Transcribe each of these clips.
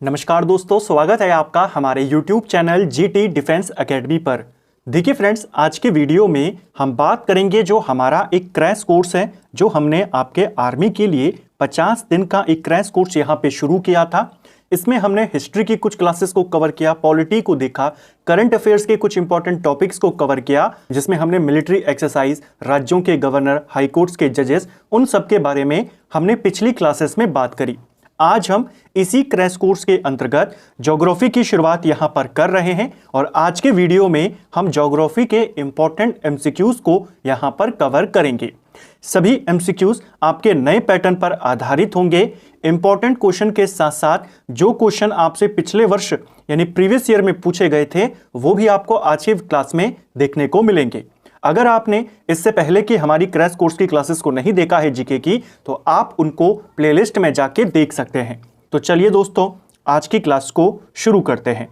नमस्कार दोस्तों, स्वागत है आपका हमारे YouTube channel GT defence academy पर। देखिए फ्रेंड्स, आज के वीडियो में हम बात करेंगे जो हमारा एक क्रैश कोर्स है जो हमने आपके आर्मी के लिए 50 दिन का एक क्रैश कोर्स यहाँ पे शुरू किया था। इसमें हमने हिस्ट्री की कुछ क्लासेस को कवर किया, पॉलिटी को देखा, करंट अफेयर्स के कुछ इंपॉर्टेंट टॉपिक्स को कवर किया, जिसमें हमने मिलिट्री एक्सरसाइज, राज्यों के गवर्नर, हाई कोर्ट्स के जजेस, उन सब के बारे में हमने पिछली क्लासेस में बात करी। आज हम इसी क्रैश कोर्स के अंतर्गत ज्योग्राफी की शुरुआत यहां पर कर रहे हैं और आज के वीडियो में हम ज्योग्राफी के इंपॉर्टेंट एमसीक्यूज को यहां पर कवर करेंगे। सभी एमसीक्यूज आपके नए पैटर्न पर आधारित होंगे। इंपॉर्टेंट क्वेश्चन के साथ साथ जो क्वेश्चन आपसे पिछले वर्ष यानी प्रीवियस ईयर में पूछे गए थे वो भी आपको आज की क्लास में देखने को मिलेंगे। अगर आपने इससे पहले की हमारी क्रैश कोर्स की क्लासेस को नहीं देखा है जीके की, तो आप उनको प्लेलिस्ट में जाके देख सकते हैं। तो चलिए दोस्तों, आज की क्लास को शुरू करते हैं।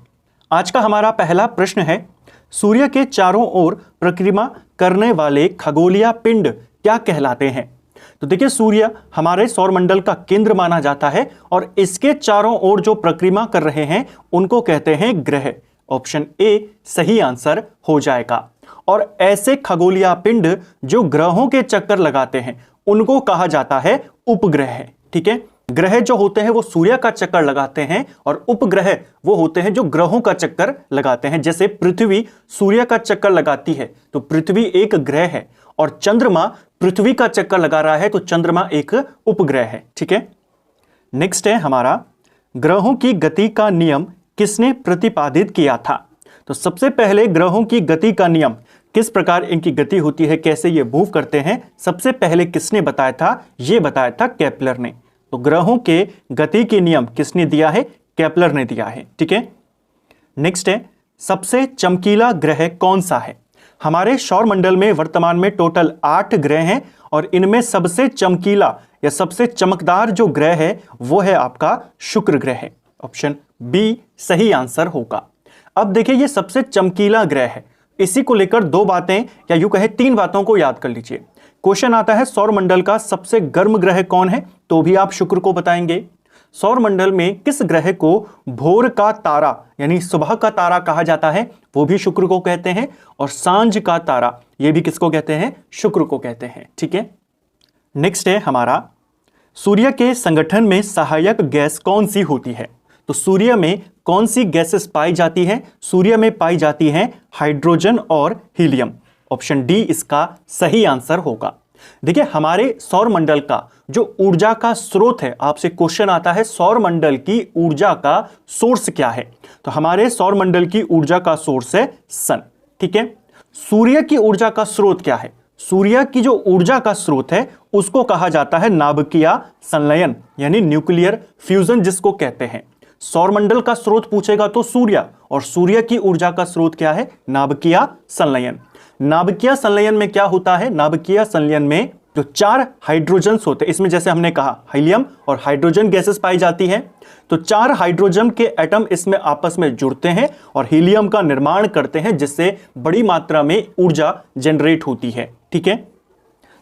आज का हमारा पहला प्रश्न है, सूर्य के चारों ओर परिक्रमा करने वाले खगोलीय पिंड क्या कहलाते हैं? तो देखिए, सूर्य हमारे सौरमंडल का केंद्र माना जाता है और इसके चारों ओर जो परिक्रमा कर रहे हैं उनको कहते हैं ग्रह। ऑप्शन ए सही आंसर हो जाएगा। और ऐसे खगोलीय पिंड जो ग्रहों के चक्कर लगाते हैं उनको कहा जाता है उपग्रह। ठीक है, ग्रह जो होते हैं वो सूर्य का चक्कर लगाते हैं और उपग्रह वो होते हैं जो ग्रहों का चक्कर लगाते हैं। जैसे पृथ्वी सूर्य का चक्कर लगाती है तो पृथ्वी एक ग्रह है, और चंद्रमा पृथ्वी का चक्कर लगा रहा है तो चंद्रमा एक उपग्रह है। ठीक है, नेक्स्ट है हमारा, ग्रहों की गति का नियम किसने प्रतिपादित किया था? तो सबसे पहले ग्रहों की गति का नियम, किस प्रकार इनकी गति होती है, कैसे ये मूव करते हैं, सबसे पहले किसने बताया था? ये बताया था केपलर ने। तो ग्रहों के गति के नियम किसने दिया है? केपलर ने दिया है। ठीक है, नेक्स्ट है, सबसे चमकीला ग्रह कौन सा है? हमारे सौरमंडल में वर्तमान में टोटल 8 ग्रह हैं और इनमें सबसे चमकीला या सबसे चमकदार जो ग्रह है वो है आपका शुक्र ग्रह। ऑप्शन बी सही आंसर होगा। अब देखिए, ये सबसे चमकीला ग्रह है, इसी को लेकर दो बातें या यूं कहे 3 बातों को याद कर लीजिए। क्वेश्चन आता है सौरमंडल का सबसे गर्म ग्रह कौन है, तो भी आप शुक्र को बताएंगे। सौरमंडल में किस ग्रह को भोर का तारा यानी सुबह का तारा कहा जाता है, वो भी शुक्र को कहते हैं। और सांझ का तारा ये भी किसको कहते हैं? शुक्र को कहते हैं। ठीक है, नेक्स्ट है हमारा, सूर्य के संगठन में सहायक गैस कौन सी होती है? तो सूर्य में कौन सी गैसेस पाई जाती हैं? सूर्य में पाई जाती हैं हाइड्रोजन और हीलियम। ऑप्शन डी इसका सही आंसर होगा। देखिए, हमारे सौरमंडल का जो ऊर्जा का स्रोत है, आपसे क्वेश्चन आता है सौरमंडल की ऊर्जा का सोर्स क्या है, तो हमारे सौरमंडल की ऊर्जा का सोर्स है सन। ठीक है, सूर्य की ऊर्जा का स्रोत क्या है? सूर्य की जो ऊर्जा का स्रोत है उसको कहा जाता है नाभिकीय संलयन यानी न्यूक्लियर फ्यूजन, जिसको कहते हैं। सौरमंडल का स्रोत पूछेगा तो सूर्य, और सूर्य की ऊर्जा का स्रोत क्या है? नाभिकीय संलयन। नाभिकीय संलयन में क्या होता है? नाभिकीय संलयन में जो 4 हाइड्रोजन्स होते हैं, इसमें जैसे हमने कहा हीलियम और हाइड्रोजन गैसेस पाई जाती हैं, तो 4 हाइड्रोजन के एटम इसमें आपस में जुड़ते हैं और हीलियम का निर्माण करते हैं, जिससे बड़ी मात्रा में ऊर्जा जनरेट होती है। ठीक है,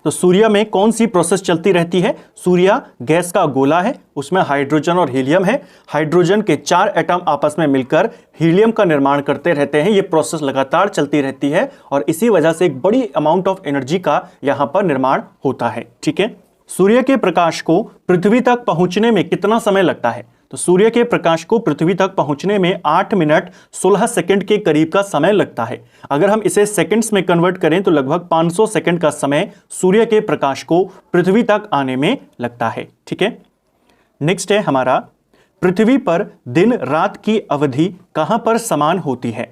तो सूर्य में कौन सी प्रोसेस चलती रहती है? सूर्य गैस का गोला है, उसमें हाइड्रोजन और हीलियम है। हाइड्रोजन के 4 एटम आपस में मिलकर हीलियम का निर्माण करते रहते हैं। ये प्रोसेस लगातार चलती रहती है और इसी वजह से एक बड़ी अमाउंट ऑफ एनर्जी का यहां पर निर्माण होता है। ठीक है, सूर्य के प्रकाश को पृथ्वी तक पहुंचने में कितना समय लगता है? तो सूर्य के प्रकाश को पृथ्वी तक पहुंचने में 8 मिनट 16 सेकंड के करीब का समय लगता है। अगर हम इसे सेकंड्स में कन्वर्ट करें तो लगभग 500 सेकंड का समय सूर्य के प्रकाश को पृथ्वी तक आने में लगता है। ठीक है, नेक्स्ट है हमारा, पृथ्वी पर दिन रात की अवधि कहां पर समान होती है?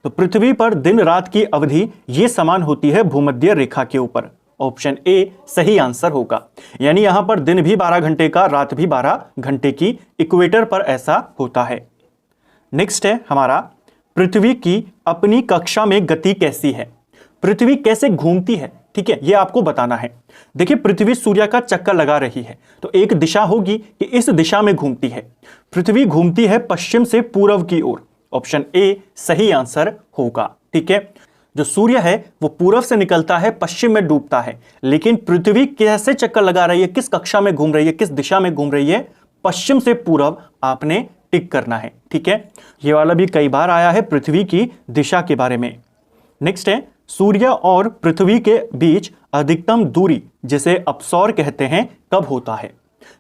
तो पृथ्वी पर दिन रात की अवधि ये समान होती है भूमध्य रेखा के ऊपर। ऑप्शन ए सही आंसर होगा, यानी यहां पर दिन भी 12 घंटे का, रात भी 12 घंटे की, इक्वेटर पर ऐसा होता है। नेक्स्ट है हमारा, पृथ्वी की अपनी कक्षा में गति कैसी है? पृथ्वी कैसे घूमती है? ठीक है, यह आपको बताना है। देखिए, पृथ्वी सूर्य का चक्कर लगा रही है तो एक दिशा होगी कि इस दिशा में घूमती है। पृथ्वी घूमती है पश्चिम से पूर्व की ओर। ऑप्शन ए सही आंसर होगा। ठीक है, जो सूर्य है वो पूर्व से निकलता है, पश्चिम में डूबता है, लेकिन पृथ्वी कैसे चक्कर लगा रही है, किस कक्षा में घूम रही है, किस दिशा में घूम रही है? पश्चिम से पूर्व आपने टिक करना है। ठीक है, ये वाला भी कई बार आया है पृथ्वी की दिशा के बारे में। नेक्स्ट है, सूर्य और पृथ्वी के बीच अधिकतम दूरी जिसे अपसौर कहते हैं कब होता है?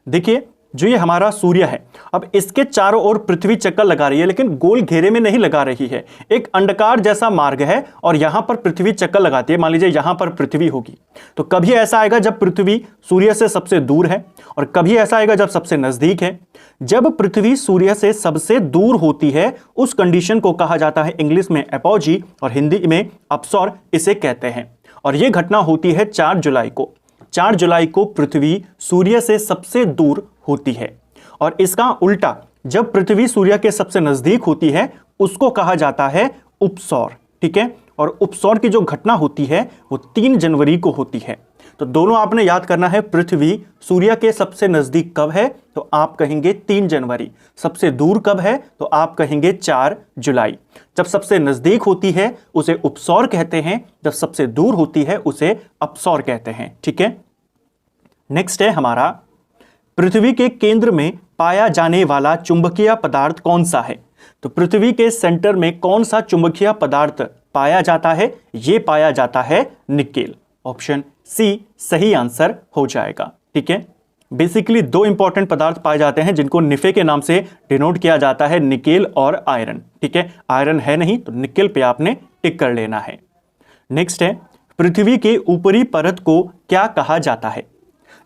देखिए, जो ये हमारा सूर्य है, अब इसके चारों ओर पृथ्वी चक्कर लगा रही है, लेकिन गोल घेरे में नहीं लगा रही है। एक अंडाकार जैसा मार्ग है और यहां पर पृथ्वी चक्कर लगाती है। मान लीजिए यहां पर पृथ्वी होगी, तो कभी ऐसा आएगा जब पृथ्वी सूर्य से सबसे दूर है, और कभी ऐसा आएगा जब सबसे नजदीक है। जब पृथ्वी सूर्य से सबसे दूर होती है, उस कंडीशन को कहा जाता है इंग्लिश में एपोजी और हिंदी में अपसौर इसे कहते हैं। और यह घटना होती है 4 जुलाई को। 4 जुलाई को पृथ्वी सूर्य से सबसे दूर होती है। और इसका उल्टा, जब पृथ्वी सूर्य के सबसे नजदीक होती है, उसको कहा जाता है उपसौर। ठीक है, और उपसौर की जो घटना होती है वो 3 जनवरी को होती है। तो दोनों आपने याद करना है। पृथ्वी सूर्य के सबसे नजदीक कब है, तो आप कहेंगे 3 जनवरी। सबसे दूर कब है, तो आप कहेंगे 4 जुलाई। जब सबसे नजदीक होती है उसे उपसौर कहते हैं, जब सबसे दूर होती है उसे अपसौर कहते हैं। ठीक है, नेक्स्ट है हमारा, पृथ्वी के केंद्र में पाया जाने वाला चुंबकीय पदार्थ कौन सा है? तो पृथ्वी के सेंटर में कौन सा चुंबकीय पदार्थ पाया जाता है? यह पाया जाता है निकेल। ऑप्शन सी सही आंसर हो जाएगा। ठीक है, बेसिकली 2 इंपॉर्टेंट पदार्थ पाए जाते हैं जिनको निफे के नाम से डिनोट किया जाता है, निकेल और आयरन। ठीक है, आयरन है नहीं तो निकेल पे आपने टिक कर लेना है। नेक्स्ट है, पृथ्वी के ऊपरी परत को क्या कहा जाता है?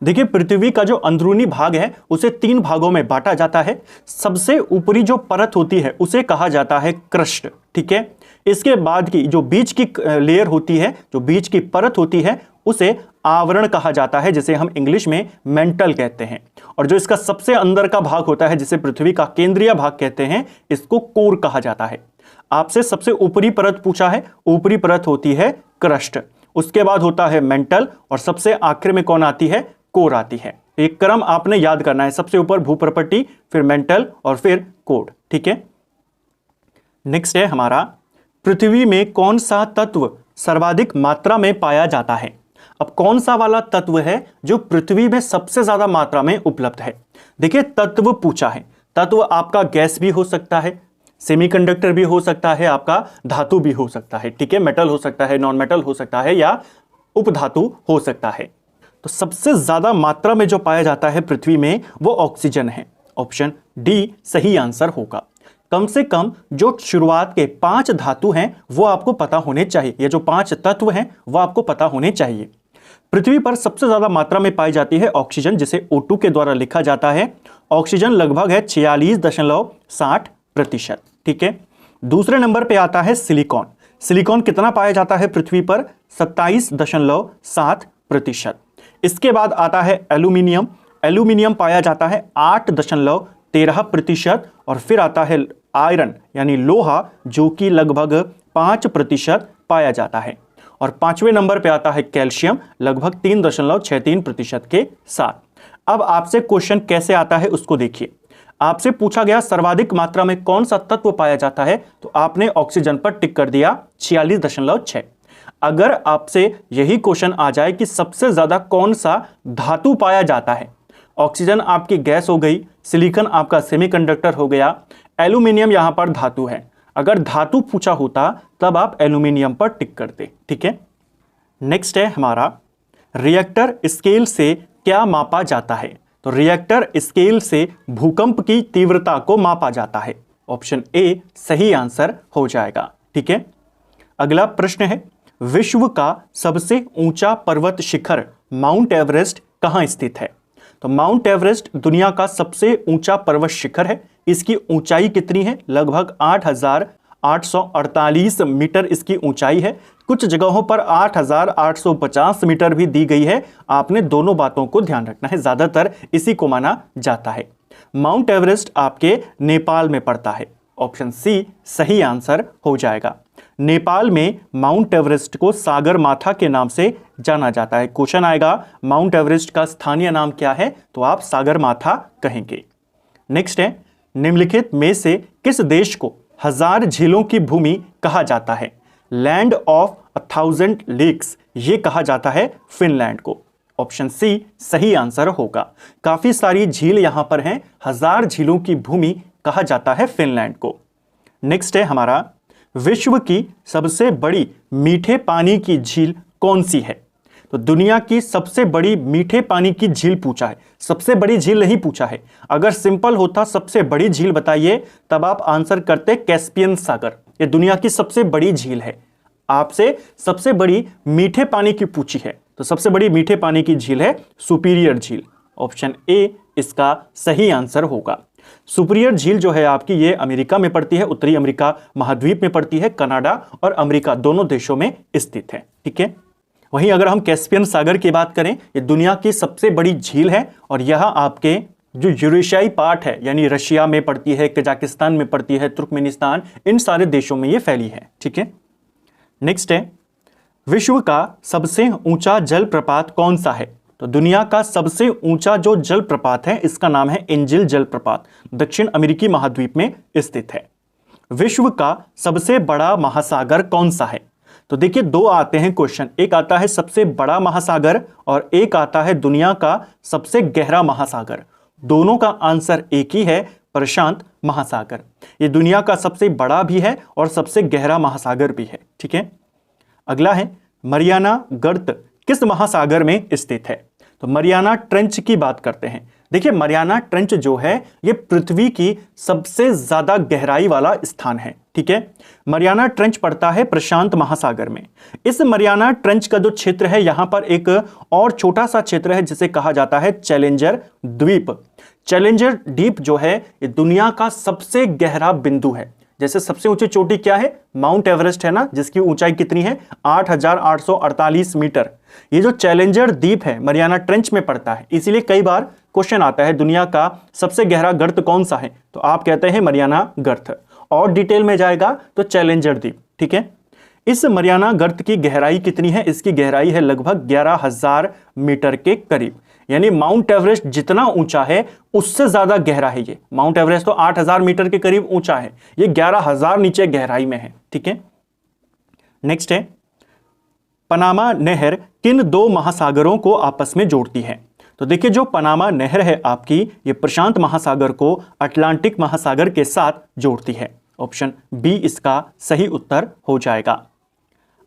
देखिए, पृथ्वी का जो अंदरूनी भाग है उसे 3 भागों में बांटा जाता है। सबसे ऊपरी जो परत होती है उसे कहा जाता है क्रस्ट। ठीक है, इसके बाद की जो बीच की लेयर होती है, जो बीच की परत होती है, उसे आवरण कहा जाता है, जिसे हम इंग्लिश में मेंटल कहते हैं। और जो इसका सबसे अंदर का भाग होता है, जिसे पृथ्वी का केंद्रीय भाग कहते हैं, इसको कोर कहा जाता है। आपसे सबसे ऊपरी परत पूछा है, ऊपरी परत होती है क्रस्ट, उसके बाद होता है मेंटल, और सबसे आखिर में कौन आती है? कोर आती है। एक क्रम आपने याद करना है, सबसे ऊपर भूप्रपट्टी, फिर मेंटल और फिर कोर। ठीक है, नेक्स्ट है हमारा, पृथ्वी में कौन सा तत्व सर्वाधिक मात्रा में पाया जाता है? अब कौन सा वाला तत्व है जो पृथ्वी में सबसे ज्यादा मात्रा में उपलब्ध है? देखिए, तत्व पूछा है। तत्व आपका गैस भी हो सकता है, सेमीकंडक्टर भी हो सकता है, आपका धातु भी हो सकता है। ठीक है, मेटल हो सकता है, नॉन मेटल हो सकता है, या उपधातु हो सकता है। तो सबसे ज्यादा मात्रा में जो पाया जाता है पृथ्वी में वो ऑक्सीजन है। ऑप्शन डी सही आंसर होगा। कम से कम जो शुरुआत के 5 धातु हैं वो आपको पता होने चाहिए, ये जो 5 तत्व हैं वो आपको पता होने चाहिए। पृथ्वी पर सबसे ज्यादा मात्रा में पाई जाती है ऑक्सीजन, जिसे O2 के द्वारा लिखा जाता है। ऑक्सीजन लगभग है 46.60%। ठीक है, दूसरे नंबर पे आता है सिलिकॉन। सिलिकॉन कितना पाया जाता है पृथ्वी पर? 27.7%। इसके बाद आता है एल्यूमिनियम। एल्यूमिनियम पाया जाता है 8.13%। और फिर आता है आयरन यानी लोहा, जो कि लगभग 5% पाया जाता है। और 5वें नंबर पे आता है कैल्शियम, लगभग 3.63% के साथ। अब आपसे क्वेश्चन कैसे आता है उसको देखिए। आपसे पूछा गया सर्वाधिक मात्रा में कौन सा तत्व पाया जाता है, तो आपने ऑक्सीजन पर टिक कर दिया 46.6। अगर आपसे यही क्वेश्चन आ जाए कि सबसे ज्यादा कौन सा धातु पाया जाता है, ऑक्सीजन आपकी गैस हो गई, सिलिकॉन आपका सेमीकंडक्टर हो गया, एल्यूमिनियम यहां पर धातु है। अगर धातु पूछा होता तब आप एल्यूमिनियम पर टिक करते। ठीक है, नेक्स्ट है हमारा, रिएक्टर स्केल से क्या मापा जाता है? तो रिएक्टर स्केल से भूकंप की तीव्रता को मापा जाता है। ऑप्शन ए सही आंसर हो जाएगा। ठीक है, अगला प्रश्न है, विश्व का सबसे ऊंचा पर्वत शिखर माउंट एवरेस्ट कहां स्थित है? तो माउंट एवरेस्ट दुनिया का सबसे ऊंचा पर्वत शिखर है। इसकी ऊंचाई कितनी है? लगभग 8,848 मीटर इसकी ऊंचाई है। कुछ जगहों पर 8,850 मीटर भी दी गई है। आपने दोनों बातों को ध्यान रखना है, ज्यादातर इसी को माना जाता है। माउंट एवरेस्ट आपके नेपाल में पड़ता है। ऑप्शन सी सही आंसर हो जाएगा। नेपाल में माउंट एवरेस्ट को सागर माथा के नाम से जाना जाता है। क्वेश्चन आएगा माउंट एवरेस्ट का स्थानीय नाम क्या है, तो आप सागर माथा कहेंगे। नेक्स्ट है, निम्नलिखित में से किस देश को 1000 झीलों की भूमि कहा जाता है? लैंड ऑफ 1000 लेक्स, ये कहा जाता है फिनलैंड को। ऑप्शन सी सही आंसर होगा। काफी सारी झील यहां पर हैं, 1000 झीलों की भूमि कहा जाता है फिनलैंड को। नेक्स्ट है हमारा, विश्व की सबसे बड़ी मीठे पानी की झील कौन सी है? तो दुनिया की सबसे बड़ी मीठे पानी की झील पूछा है, सबसे बड़ी झील नहीं पूछा है। अगर सिंपल होता सबसे बड़ी झील बताइए, तब आप आंसर करते कैस्पियन सागर। ये दुनिया की सबसे बड़ी झील है, आपसे सबसे बड़ी मीठे पानी की पूछी है, तो सबसे बड़ी मीठे पानी की झील है सुपीरियर झील। ऑप्शन ए इसका सही आंसर होगा। सुपीरियर झील जो है आपकी, ये अमेरिका में पड़ती है, उत्तरी अमेरिका महाद्वीप में पड़ती है, कनाडा और अमेरिका दोनों देशों में स्थित है। ठीक है, वहीं अगर हम कैस्पियन सागर की बात करें, ये दुनिया की सबसे बड़ी झील है और यह आपके जो यूरेशियाई पार्ट है, यानी रशिया में पड़ती है, कजाकिस्तान में पड़ती है, तुर्कमेनिस्तान, इन सारे देशों में ये फैली है। ठीक है, नेक्स्ट है, विश्व का सबसे ऊंचा जलप्रपात कौन सा है? तो दुनिया का सबसे ऊंचा जो जलप्रपात है, इसका नाम है एंजिल जलप्रपात, दक्षिण अमेरिकी महाद्वीप में स्थित है। विश्व का सबसे बड़ा महासागर कौन सा है? तो देखिए, दो आते हैं क्वेश्चन, एक आता है सबसे बड़ा महासागर और एक आता है दुनिया का सबसे गहरा महासागर। दोनों का आंसर एक ही है, प्रशांत महासागर। ये दुनिया का सबसे बड़ा भी है और सबसे गहरा महासागर भी है। ठीक है, अगला है, मरियाना गर्त किस महासागर में स्थित है? तो मरियाना ट्रेंच की बात करते हैं। देखिए, मरियाना ट्रेंच जो है, ये पृथ्वी की सबसे ज्यादा गहराई वाला स्थान है। ठीक है, मरियाना ट्रेंच पड़ता है प्रशांत महासागर में। इस मरियाना ट्रेंच का जो क्षेत्र है, यहां पर एक और छोटा सा क्षेत्र है जिसे कहा जाता है चैलेंजर द्वीप। चैलेंजर द्वीप जो है, ये दुनिया का सबसे गहरा बिंदु है। जैसे सबसे ऊंची चोटी क्या है? माउंट एवरेस्ट है ना, जिसकी ऊंचाई कितनी है? 8,848 मीटर। ये जो चैलेंजर द्वीप है, मरियाना ट्रेंच में पड़ता है, इसीलिए कई बार क्वेश्चन आता है दुनिया का सबसे गहरा गर्त कौन सा है, तो आप कहते हैं मरियाना गर्त। और डिटेल में जाएगा तो चैलेंजर द्वीप। ठीक है, इस मरियाना गर्त की गहराई कितनी है? इसकी गहराई है लगभग 11,000 मीटर के करीब, यानी माउंट एवरेस्ट जितना ऊंचा है उससे ज्यादा गहरा है ये। माउंट एवरेस्ट तो 8,000 मीटर के करीब ऊंचा है, ये 11,000 नीचे गहराई में है। ठीक है, नेक्स्ट है, पनामा नहर किन दो महासागरों को आपस में जोड़ती है? तो देखिए, जो पनामा नहर है आपकी, ये प्रशांत महासागर को अटलांटिक महासागर के साथ जोड़ती है। ऑप्शन बी इसका सही उत्तर हो जाएगा।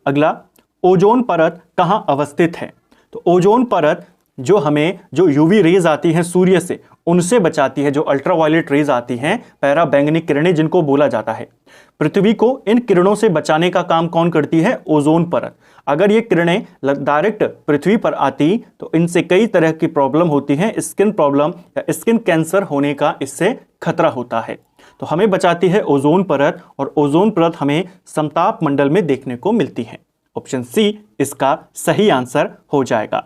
अगला, ओजोन परत कहां अवस्थित है? तो ओजोन परत जो यूवी रेज आती हैं सूर्य से, उनसे बचाती है। जो अल्ट्रावायलेट रेज आती हैं, पैरा बैंगनी किरणें जिनको बोला जाता है, पृथ्वी को इन किरणों से बचाने का काम कौन करती है? ओजोन परत। अगर ये किरणें डायरेक्ट पृथ्वी पर आती तो इनसे कई तरह की प्रॉब्लम होती हैं, स्किन प्रॉब्लम या स्किन कैंसर होने का इससे खतरा होता है। तो हमें बचाती है ओजोन परत, और ओजोन परत हमें समताप मंडल में देखने को मिलती है। ऑप्शन सी इसका सही आंसर हो जाएगा।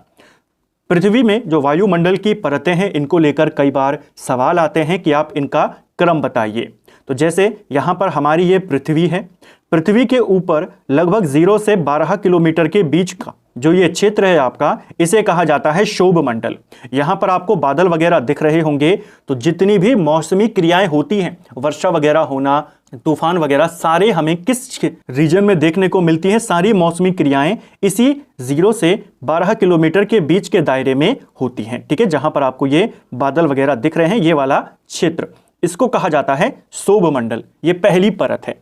पृथ्वी में जो वायुमंडल की परतें हैं, इनको लेकर कई बार सवाल आते हैं कि आप इनका क्रम बताइए। तो जैसे यहां पर हमारी ये पृथ्वी है, पृथ्वी के ऊपर लगभग 0 से 12 किलोमीटर के बीच का जो ये क्षेत्र है आपका, इसे कहा जाता है शोभ मंडल। यहां पर आपको बादल वगैरह दिख रहे होंगे, तो जितनी भी मौसमी क्रियाएं होती हैं, वर्षा वगैरह होना, तूफान वगैरह, सारे हमें किस रीजन में देखने को मिलती हैं? सारी मौसमी क्रियाएं इसी 0 से 12 किलोमीटर के बीच के दायरे में होती हैं। ठीक है, जहां पर आपको ये बादल वगैरह दिख रहे हैं, ये वाला क्षेत्र, इसको कहा जाता है शोभ मंडल। ये पहली परत है।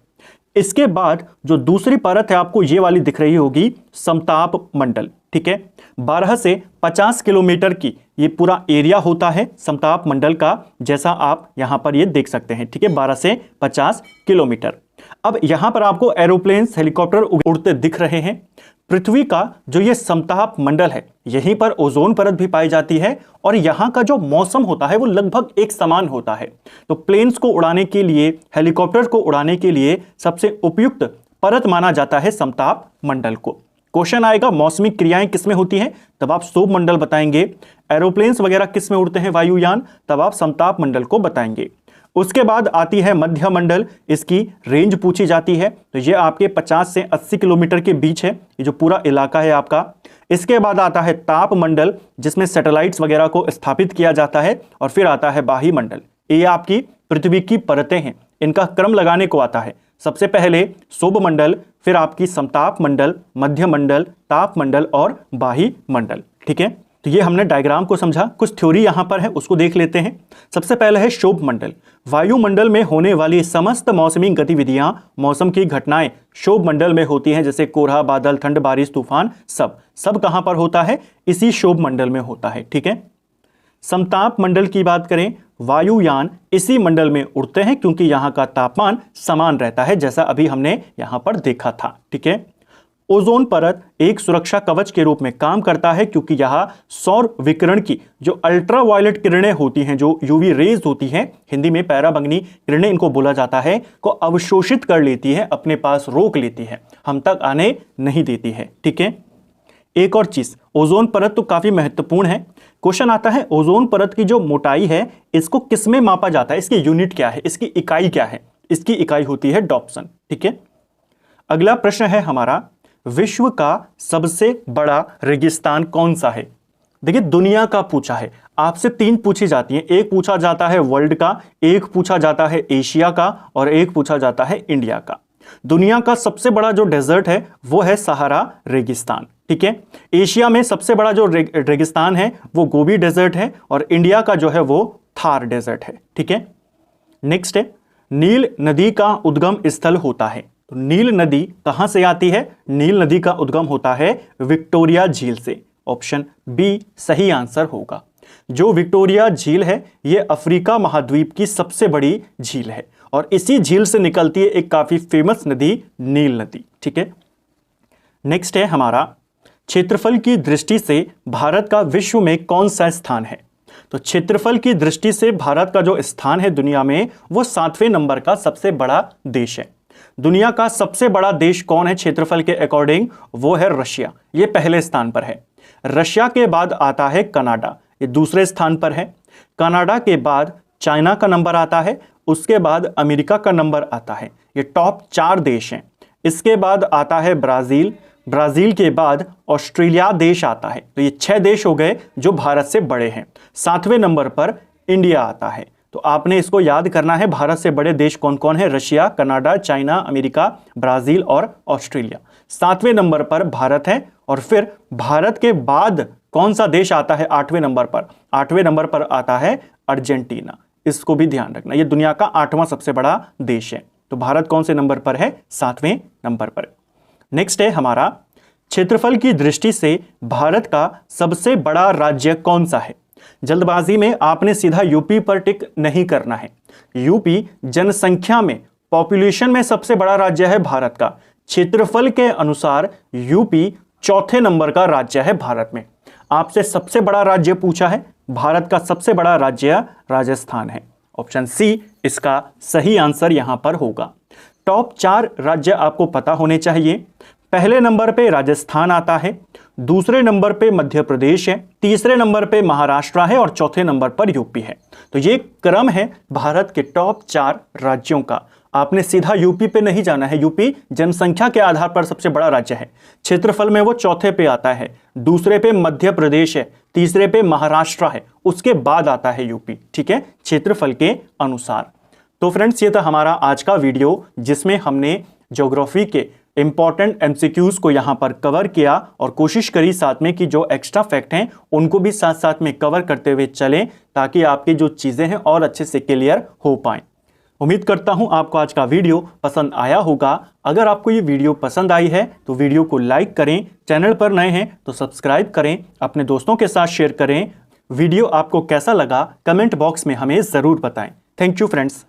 इसके बाद जो दूसरी परत है आपको ये वाली दिख रही होगी, समताप मंडल। ठीक है, 12 से 50 किलोमीटर की ये पूरा एरिया होता है समताप मंडल का, जैसा आप यहां पर ये देख सकते हैं। ठीक है, 12 से 50 किलोमीटर। अब यहां पर आपको एरोप्लेन्स, हेलीकॉप्टर उड़ते दिख रहे हैं। पृथ्वी का जो ये समताप मंडल है, यहीं पर ओजोन परत भी पाई जाती है, और यहां का जो मौसम होता है वो लगभग एक समान होता है। तो प्लेन्स को उड़ाने के लिए, हेलीकॉप्टर को उड़ाने के लिए सबसे उपयुक्त परत माना जाता है समताप मंडल को। क्वेश्चन आएगा मौसमी क्रियाएं किसमें होती हैं, तब आप शोभ मंडल बताएंगे। एरोप्लेन्स वगैरह किसमें उड़ते हैं, वायुयान, तब आप समताप मंडल को बताएंगे। उसके बाद आती है मध्य मंडल, इसकी रेंज पूछी जाती है, तो ये आपके 50 से 80 किलोमीटर के बीच है, ये जो पूरा इलाका है आपका। इसके बाद आता है ताप मंडल, जिसमें सैटेलाइट्स वगैरह को स्थापित किया जाता है, और फिर आता है बाही मंडल। ये आपकी पृथ्वी की परतें हैं, इनका क्रम लगाने को आता है। सबसे पहले शोभ मंडल, फिर आपकी समताप मंडल, मध्य मंडल, ताप मंडल और बाही मंडल। ठीक है, तो ये हमने डायग्राम को समझा, कुछ थ्योरी यहां पर है उसको देख लेते हैं। सबसे पहले है क्षोभ मंडल। वायुमंडल में होने वाली समस्त मौसमी गतिविधियां, मौसम की घटनाएं क्षोभ मंडल में होती हैं, जैसे कोहरा, बादल, ठंड, बारिश, तूफान, सब कहां पर होता है? इसी क्षोभ मंडल में होता है। ठीक है। समताप मंडल की बात करें, वायुयान इसी मंडल में उड़ते हैं क्योंकि यहां का तापमान समान रहता है, जैसा अभी हमने यहां पर देखा था। ठीक है। ओजोन परत एक सुरक्षा कवच के रूप में काम करता है क्योंकि यह सौर विकिरण की जो अल्ट्रावायलेट किरणें होती हैं, जो यूवी रेज होती हैं, हिंदी में पैराबंगनी किरणें इनको बोला जाता है, को अवशोषित कर लेती है, अपने पास रोक लेती है, हम तक आने नहीं देती है। ठीक है। एक और चीज, ओजोन परत तो काफी महत्वपूर्ण है। क्वेश्चन आता है ओजोन परत की जो मोटाई है इसको किसमें मापा जाता है, इसकी यूनिट क्या है, इसकी इकाई क्या है? इसकी इकाई होती है डॉप्सन। ठीक है। अगला प्रश्न है हमारा, विश्व का सबसे बड़ा रेगिस्तान कौन सा है? देखिए दुनिया का पूछा है, आपसे 3 पूछी जाती हैं। एक पूछा जाता है वर्ल्ड का, एक पूछा जाता है एशिया का और एक पूछा जाता है इंडिया का। दुनिया का सबसे बड़ा जो डेजर्ट है वो है सहारा रेगिस्तान। ठीक है। एशिया में सबसे बड़ा जो रेगिस्तान है वो गोबी डेजर्ट है और इंडिया का जो है वो थार डेजर्ट है। ठीक है। नेक्स्ट है, नील नदी का उद्गम स्थल होता है। तो नील नदी कहां से आती है? नील नदी का उद्गम होता है विक्टोरिया झील से। ऑप्शन बी सही आंसर होगा। जो विक्टोरिया झील है यह अफ्रीका महाद्वीप की सबसे बड़ी झील है और इसी झील से निकलती है एक काफी फेमस नदी, नील नदी। ठीक है। नेक्स्ट है हमारा, क्षेत्रफल की दृष्टि से भारत का विश्व में कौन सा स्थान है? तो क्षेत्रफल की दृष्टि से भारत का जो स्थान है दुनिया में वो 7वें नंबर का सबसे बड़ा देश है। दुनिया का सबसे बड़ा देश कौन है क्षेत्रफल के अकॉर्डिंग? वो है रशिया, ये पहले स्थान पर है। रशिया के बाद आता है कनाडा, ये दूसरे स्थान पर है। कनाडा के बाद चाइना का नंबर आता है, उसके बाद अमेरिका का नंबर आता है। ये टॉप 4 देश हैं। इसके बाद आता है ब्राजील, ब्राजील के बाद ऑस्ट्रेलिया देश आता है। तो ये 6 देश हो गए जो भारत से बड़े हैं। 7वें नंबर पर इंडिया आता है। तो आपने इसको याद करना है, भारत से बड़े देश कौन कौन है? Russia, Canada, China, America, Brazil और ऑस्ट्रेलिया। 7वें नंबर पर भारत है और फिर भारत के बाद कौन सा देश आता है 8वें नंबर पर? 8वें नंबर पर आता है अर्जेंटीना। इसको भी ध्यान रखना, यह दुनिया का 8वां सबसे बड़ा देश है। तो भारत कौन से नंबर पर है? 7वें नंबर पर। नेक्स्ट है हमारा, क्षेत्रफल की दृष्टि से भारत का सबसे बड़ा राज्य कौन सा है? जल्दबाजी में आपने सीधा यूपी पर टिक नहीं करना है। यूपी जनसंख्या में, पॉपुलेशन में सबसे बड़ा राज्य है भारत का। क्षेत्रफल के अनुसार यूपी 4थे नंबर का राज्य है भारत में। आपसे सबसे बड़ा राज्य पूछा है, भारत का सबसे बड़ा राज्य राजस्थान है। ऑप्शन सी इसका सही आंसर यहां पर होगा। टॉप 4 राज्य आपको पता होने चाहिए। पहले नंबर पे राजस्थान आता है, दूसरे नंबर पे मध्य प्रदेश है, तीसरे नंबर पे महाराष्ट्र है और चौथे नंबर पर यूपी है। तो ये क्रम है भारत के टॉप 4 राज्यों का। आपने सीधा यूपी पे नहीं जाना है। यूपी जनसंख्या के आधार पर सबसे बड़ा राज्य है, क्षेत्रफल में वो 4थे पे आता है, दूसरे पे मध्य प्रदेश है, तीसरे पे महाराष्ट्र है, उसके बाद आता है यूपी। ठीक है, क्षेत्रफल के अनुसार। तो फ्रेंड्स ये था हमारा आज का वीडियो जिसमें हमने ज्योग्राफी के इंपॉर्टेंट एमसीक्यूज को यहां पर कवर किया और कोशिश करी साथ में कि जो एक्स्ट्रा फैक्ट हैं उनको भी साथ साथ में कवर करते हुए चलें ताकि आपकी जो चीजें हैं और अच्छे से क्लियर हो पाएं। उम्मीद करता हूं आपको आज का वीडियो पसंद आया होगा। अगर आपको ये वीडियो पसंद आई है तो वीडियो को लाइक करें, चैनल पर नए हैं तो सब्सक्राइब करें, अपने दोस्तों के साथ शेयर करें। वीडियो आपको कैसा लगा कमेंट बॉक्स में हमें जरूर बताएं। Thank you friends.